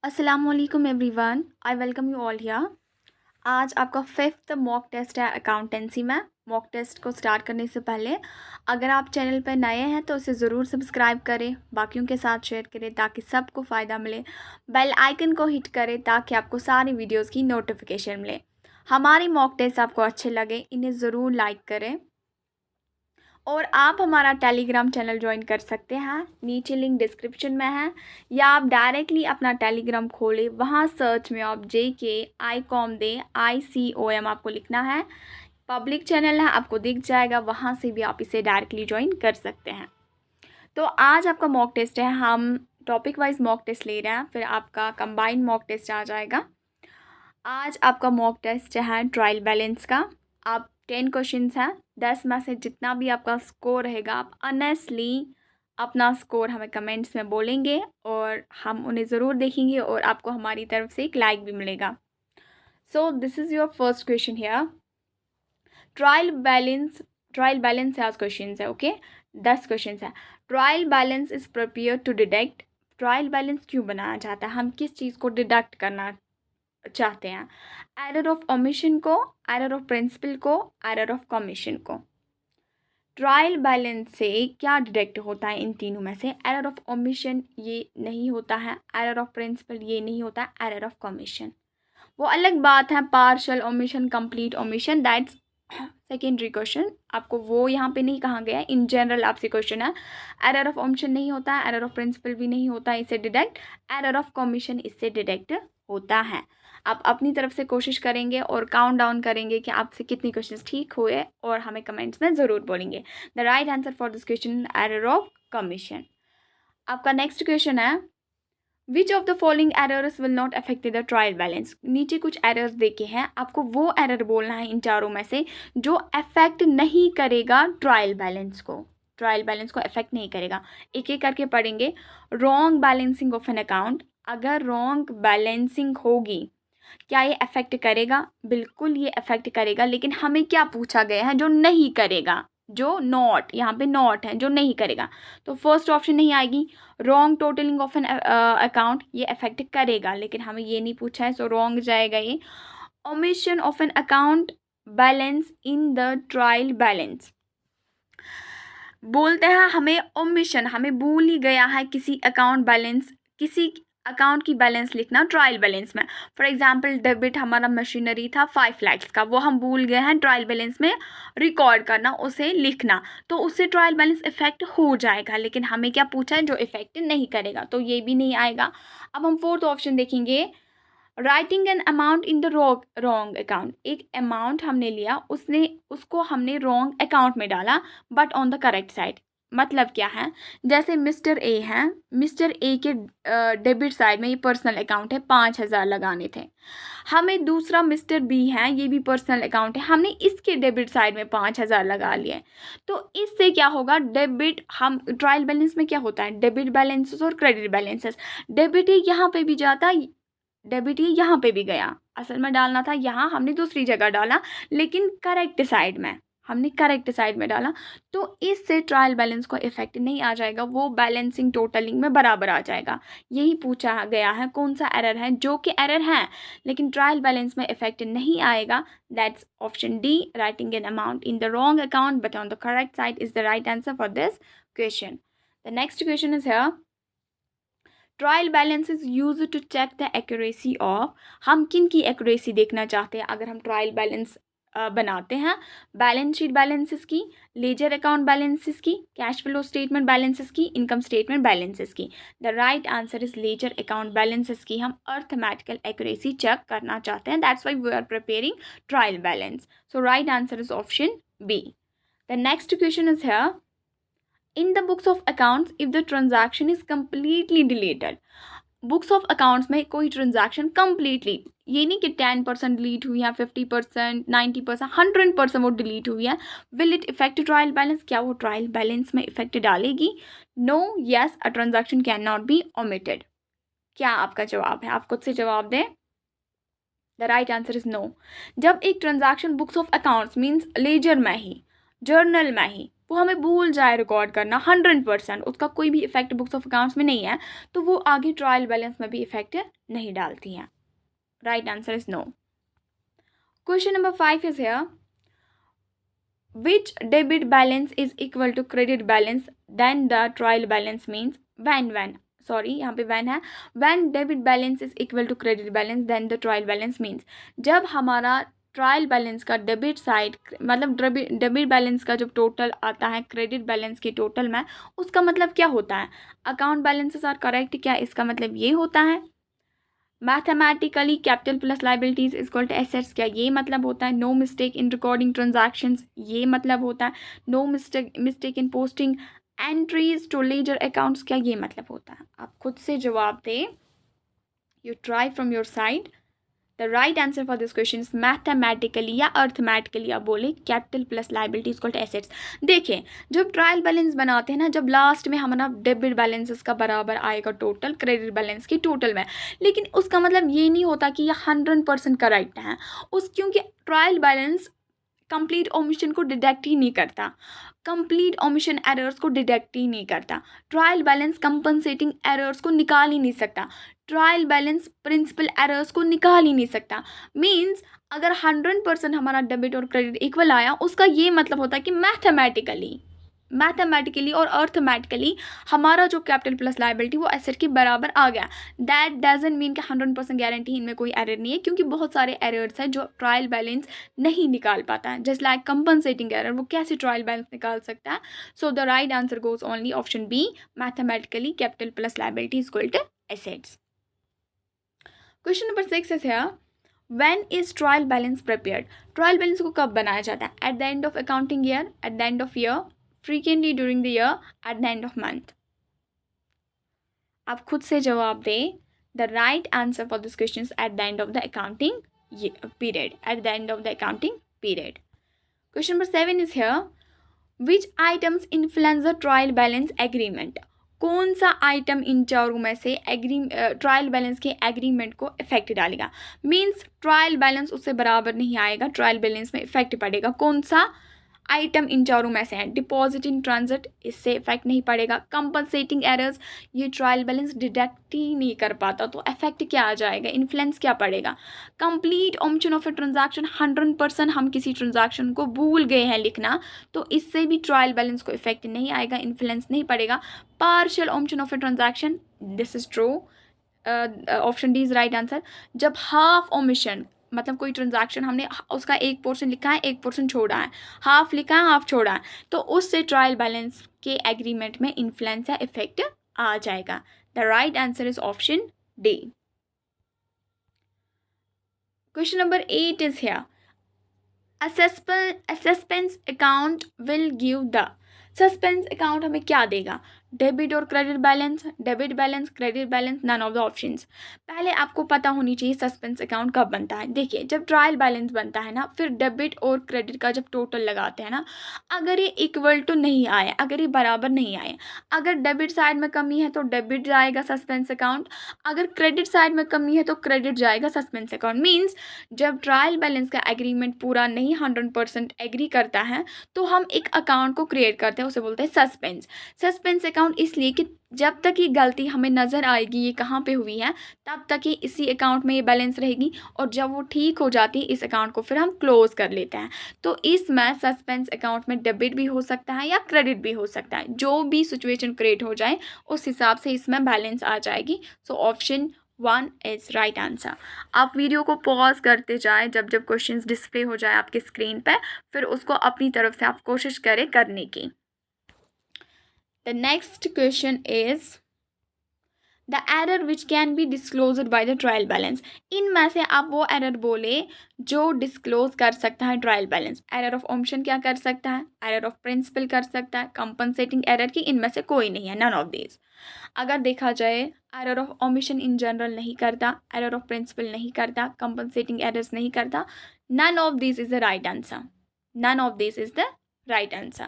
असलकुम everyone, I welcome you all here. आज आपका फिफ्थ मॉक टेस्ट है अकाउंटेंसी में। मॉक टेस्ट को स्टार्ट करने से पहले अगर आप चैनल पर नए हैं तो उसे ज़रूर सब्सक्राइब करें, बाकियों के साथ शेयर करें ताकि सबको फ़ायदा मिले। बेल आइकन को हिट करें ताकि आपको सारी वीडियोस की नोटिफिकेशन मिले। हमारी मॉक टेस्ट आपको अच्छे लगे इन्हें ज़रूर लाइक करें और आप हमारा टेलीग्राम चैनल ज्वाइन कर सकते हैं, नीचे लिंक डिस्क्रिप्शन में है, या आप डायरेक्टली अपना टेलीग्राम खोलें। वहाँ सर्च में आप JKICOM आपको लिखना है, पब्लिक चैनल है, आपको दिख जाएगा, वहाँ से भी आप इसे डायरेक्टली ज्वाइन कर सकते हैं। तो आज आपका मॉक टेस्ट है, हम टॉपिक वाइज मॉक टेस्ट ले रहे हैं, फिर आपका कंबाइंड मॉक टेस्ट आ जाएगा। आज आपका मॉक टेस्ट है ट्रायल बैलेंस का। आप 10 क्वेश्चंस हैं, 10 में से जितना भी आपका स्कोर रहेगा आप ऑनेस्टली अपना स्कोर हमें कमेंट्स में बोलेंगे और हम उन्हें ज़रूर देखेंगे और आपको हमारी तरफ से एक लाइक भी मिलेगा। So this is your first question here. Trial balance आज क्वेश्चन है, ओके। 10 क्वेश्चन है। Trial balance is prepare to deduct. Trial balance क्यों बनाया जाता है, हम किस चीज़ को डिडक्ट करना चाहते हैं? एरर ऑफ ओमिशन को, एरर ऑफ प्रिंसिपल को, एरर ऑफ कमीशन को। ट्रायल बैलेंस से क्या डिडक्ट होता है? इन तीनों में से एरर ऑफ ओमिशन ये नहीं होता है, एरर ऑफ प्रिंसिपल ये नहीं होता है, एरर ऑफ कमीशन वो अलग बात है। Partial omission, complete omission, that's secondary question, आपको वो यहाँ पे नहीं कहा गया है। इन जनरल आपसे क्वेश्चन है, एरर ऑफ ओमिशन नहीं होता है, एरर ऑफ प्रिंसिपल भी नहीं होता है इससे डिडक्ट, एरर ऑफ कमीशन इससे डिडक्ट होता है। आप अपनी तरफ से कोशिश करेंगे और काउंट डाउन करेंगे कि आपसे कितने क्वेश्चंस ठीक हुए और हमें कमेंट्स में ज़रूर बोलेंगे। The right answer for this question error of commission. आपका नेक्स्ट क्वेश्चन है, which of the following errors will not affect the trial balance. नीचे कुछ एरर्स देखे हैं, आपको वो एरर बोलना है इन चारों में से जो अफेक्ट नहीं करेगा ट्रायल बैलेंस को, ट्रायल बैलेंस को अफेक्ट नहीं करेगा। एक एक करके पढ़ेंगे। Wrong balancing of an account, अगर रॉन्ग बैलेंसिंग होगी क्या ये अफेक्ट करेगा? बिल्कुल ये अफेक्ट करेगा, लेकिन हमें क्या पूछा गया है जो नहीं करेगा, जो नॉट, यहाँ पे नॉट है, जो नहीं करेगा। तो फर्स्ट ऑप्शन नहीं आएगी। Wrong totalling of an account, ये अफेक्ट करेगा लेकिन हमें ये नहीं पूछा है, सो रॉन्ग जाएगा ये। Omission of an account balance in the trial balance, बोलते हैं हमें ओमिशन, हमें भूल ही गया है किसी अकाउंट बैलेंस, किसी अकाउंट की बैलेंस लिखना ट्रायल बैलेंस में। फॉर एग्जांपल डेबिट हमारा मशीनरी था 5 लाख का, वो हम भूल गए हैं ट्रायल बैलेंस में रिकॉर्ड करना, उसे लिखना, तो उससे ट्रायल बैलेंस इफेक्ट हो जाएगा, लेकिन हमें क्या पूछा है जो इफेक्ट नहीं करेगा, तो ये भी नहीं आएगा। अब हम फोर्थ ऑप्शन देखेंगे, writing an amount in the wrong account. एक अमाउंट हमने लिया, उसको हमने रॉन्ग अकाउंट में डाला but on the correct side. मतलब क्या है, जैसे मिस्टर ए हैं, मिस्टर ए के डेबिट साइड में ये पर्सनल अकाउंट है, 5,000 लगाने थे। हमें दूसरा मिस्टर बी है, ये भी पर्सनल अकाउंट है, हमने इसके डेबिट साइड में 5,000 लगा लिए। तो इससे क्या होगा, डेबिट, हम ट्रायल बैलेंस में क्या होता है, डेबिट बैलेंसेस और क्रेडिट बैलेंसेस। डेबिट ही यहाँ पे भी जाता, डेबिट ये यहाँ पे भी गया, असल में डालना था यहाँ, हमने दूसरी जगह डाला, लेकिन करेक्ट साइड में, हमने करेक्ट साइड में डाला, तो इससे ट्रायल बैलेंस को इफेक्ट नहीं आ जाएगा, वो बैलेंसिंग टोटलिंग में बराबर आ जाएगा। यही पूछा गया है कौन सा एरर है जो कि एरर है लेकिन ट्रायल बैलेंस में इफेक्ट नहीं आएगा। That's option D, writing an amount in the wrong account but on the correct side is the right answer for this question. The next question is here, trial balance is use to check the accuracy of. हम किन की accuracy देखना चाहते हैं अगर हम trial balance बनाते हैं? बैलेंस शीट बैलेंसेस की, लेजर अकाउंट बैलेंसेस की, कैश फ्लो स्टेटमेंट बैलेंसेस की, इनकम स्टेटमेंट बैलेंसेस की। The right answer is ledger account balances की हम अर्थमेटिकल एक्यूरेसी चेक करना चाहते हैं, that's why we are preparing trial balance. So right answer is option B. The next question is here, in the books of accounts if the transaction is completely deleted। Books of accounts में कोई transaction completely, ये नहीं कि 10% delete हुई है, 50%, 90%, 100% वो delete हुई है, will it affect trial balance, क्या वो ट्रायल बैलेंस में इफेक्ट डालेगी? No, yes, a transaction can not be omitted. क्या आपका जवाब है, आप खुद से जवाब दें। The right answer is no. जब एक transaction books of accounts means ledger में ही, जर्नल में ही वो हमें भूल जाए रिकॉर्ड करना 100%, उसका कोई भी इफेक्ट बुक्स ऑफ अकाउंट्स में नहीं है, तो वो आगे ट्रायल बैलेंस में भी इफेक्ट नहीं डालती हैं. Right answer is no. Question number 5 is here, which debit balance is equal to credit balance then the trial balance means when sorry यहाँ पे when है, when debit balance is equal to credit balance then the trial balance means, जब हमारा trial balance का debit side मतलब debit balance का जब total आता है क्रेडिट बैलेंस के टोटल में, उसका मतलब क्या होता है, अकाउंट बैलेंसेस आर करेक्ट, क्या इसका मतलब ये होता है. Mathematically capital plus liabilities equal to assets, क्या ये मतलब होता है. No mistake in recording transactions, ये मतलब होता है. No mistake in posting entries to ledger accounts, क्या ये मतलब होता है. आप खुद से जवाब दें. You try from your side. The right answer for this question is mathematically या अर्थमेटिकली आप बोले capital plus liability equal to assets. देखिए जब ट्रायल बैलेंस बनाते हैं ना, जब लास्ट में हमारा डेबिट बैलेंसेस का बराबर आएगा टोटल क्रेडिट बैलेंस की टोटल में, लेकिन उसका मतलब ये नहीं होता कि ये 100% करेक्ट है क्योंकि ट्रायल बैलेंस कंप्लीट ओमिशन को डिटेक्ट ही नहीं करता, कंप्लीट ओमिशन एरर्स को डिटेक्ट ही नहीं करता. ट्रायल बैलेंस कंपनसेटिंग एरर्स को निकाल ही नहीं सकता. ट्रायल बैलेंस प्रिंसिपल एरर्स को निकाल ही नहीं सकता. मीन्स अगर 100% हमारा डेबिट और क्रेडिट इक्वल आया, उसका ये मतलब होता है कि मैथमेटिकली और अर्थमेटिकली हमारा जो कैपिटल प्लस लायबिलिटी वो एसेट के बराबर आ गया. दैट डजंट मीन कि 100% गारंटी इनमें कोई एरर नहीं है, क्योंकि बहुत सारे एरर्स हैं जो ट्रायल बैलेंस नहीं निकाल पाता है. जस्ट लाइक कंपनसेटिंग एरर, वो कैसे ट्रायल बैलेंस निकाल सकता है. So the right answer goes only option B, mathematically capital plus liability is equal to assets. Question number 6 is here, when is trial balance prepared. Trial balance को कब बनाया जाता है. At the end of accounting year, at the end of year, frequently during the year, at the end of month. आप खुद से जवाब दें. The right answer for this question is at the end of the accounting period. At the end of the accounting period. Question number 7 is here. Which items influence the trial balance agreement? कौन सा item इन चारों में से trial balance के agreement को effect डालेगा. Means trial balance उससे बराबर नहीं आएगा, ट्रायल बैलेंस में इफेक्ट पड़ेगा. कौन सा आइटम इन चारों में से है. डिपॉजिट इन ट्रांजिट, इससे इफेक्ट नहीं पड़ेगा. कंपनसेटिंग एरर्स, ये ट्रायल बैलेंस डिटेक्ट ही नहीं कर पाता, तो इफेक्ट क्या आ जाएगा, इन्फ्लुएंस क्या पड़ेगा. Complete omission of a transaction, 100% हम किसी ट्रांजैक्शन को भूल गए हैं लिखना, तो इससे भी ट्रायल बैलेंस को इफेक्ट नहीं आएगा, इन्फ्लुएंस नहीं पड़ेगा. Partial omission of a transaction, this is true, option D is right answer. जब हाफ ओमिशन मतलब कोई ट्रांजैक्शन हमने उसका एक पोर्शन लिखा है, एक पोर्शन छोड़ा है, हाफ लिखा है, हाफ छोड़ा है, तो उससे ट्रायल बैलेंस के एग्रीमेंट में इन्फ्लुएंस या इफेक्ट आ जाएगा. The right answer is option D. Question number 8 is here. Suspense account will give the. Suspense account हमें क्या देगा. डेबिट और credit balance, debit balance, credit balance, none of the options. पहले आपको पता होनी चाहिए सस्पेंस अकाउंट कब बनता है. देखिए जब ट्रायल बैलेंस बनता है ना, फिर डेबिट और क्रेडिट का जब टोटल लगाते हैं ना, अगर ये इक्वल टू नहीं आए, अगर ये बराबर नहीं आए, अगर डेबिट साइड में कमी है तो डेबिट जाएगा सस्पेंस अकाउंट, अगर क्रेडिट साइड में कमी है तो क्रेडिट जाएगा सस्पेंस अकाउंट. मीन्स जब ट्रायल बैलेंस का एग्रीमेंट पूरा नहीं 100% एग्री करता है, तो हम एक अकाउंट को क्रिएट करते हैं, उसे बोलते हैं सस्पेंस. सस्पेंस अकाउंट इसलिए कि जब तक ये गलती हमें नज़र आएगी ये कहाँ पे हुई है, तब तक ही इसी अकाउंट में ये बैलेंस रहेगी, और जब वो ठीक हो जाती है इस अकाउंट को फिर हम क्लोज कर लेते हैं. तो इसमें सस्पेंस अकाउंट में डेबिट भी हो सकता है या क्रेडिट भी हो सकता है. जो भी सिचुएशन क्रिएट हो जाए उस हिसाब से इसमें बैलेंस आ जाएगी. So option 1 is right answer. आप वीडियो को पॉज करते जाएं जब जब क्वेश्चंस डिस्प्ले हो जाए आपकी स्क्रीन पर, फिर उसको अपनी तरफ से आप कोशिश करें करने की. The next question is the error which can be disclosed by the trial balance. इनमें से आप वो एरर बोले जो डिस्क्लोज कर सकता है trial balance. Error of omission क्या कर सकता है, एरर ऑफ प्रिंसिपल कर सकता है, कंपनसेटिंग एरर की इनमें से कोई नहीं है, नन ऑफ दीज. अगर देखा जाए error of omission in general नहीं करता, एरर ऑफ प्रिंसिपल नहीं करता, कंपनसेटिंग एरर्स नहीं करता, none of this is the right answer. None of this is the right answer.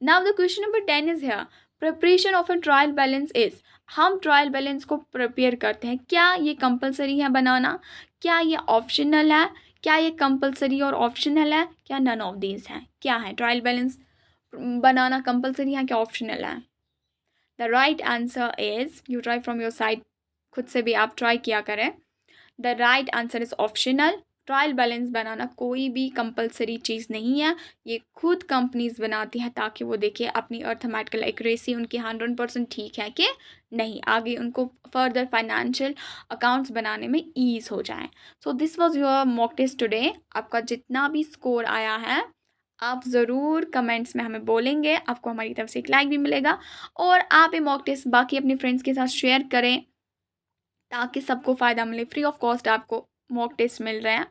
Now the question number 10 is here. Preparation of a trial balance is. हम trial balance को prepare करते हैं, क्या ये compulsory है बनाना, क्या ये ऑप्शनल है, क्या ये कंपलसरी और ऑप्शनल है, क्या नन ऑफ दीज है. क्या है ट्रायल बैलेंस बनाना कंपलसरी है कि ऑप्शनल है? The right answer is, you try from your side, खुद से भी आप ट्राई किया करें। The right answer is optional. Trial balance बनाना कोई भी कंपलसरी चीज़ नहीं है, ये खुद कंपनीज बनाती हैं ताकि वो देखिए अपनी अर्थमेटिकल एक्यूरेसी उनकी 100% ठीक है कि नहीं, आगे उनको फर्दर फाइनेंशियल अकाउंट्स बनाने में ईज हो जाए। So this was your mock test today. आपका जितना भी स्कोर आया है आप ज़रूर कमेंट्स में हमें बोलेंगे, आपको हमारी तरफ से एक लाइक भी मिलेगा। और आप ये मॉक टेस्ट बाकी अपने फ्रेंड्स के साथ शेयर करें ताकि सबको फ़ायदा मिले। फ्री ऑफ कॉस्ट आपको मॉक टेस्ट मिल रहे हैं।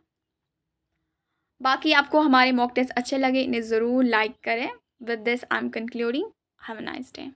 बाकी आपको हमारे मॉक टेस्ट अच्छे लगे, इन्हें ज़रूर लाइक करें। With this I am concluding. Have a nice day.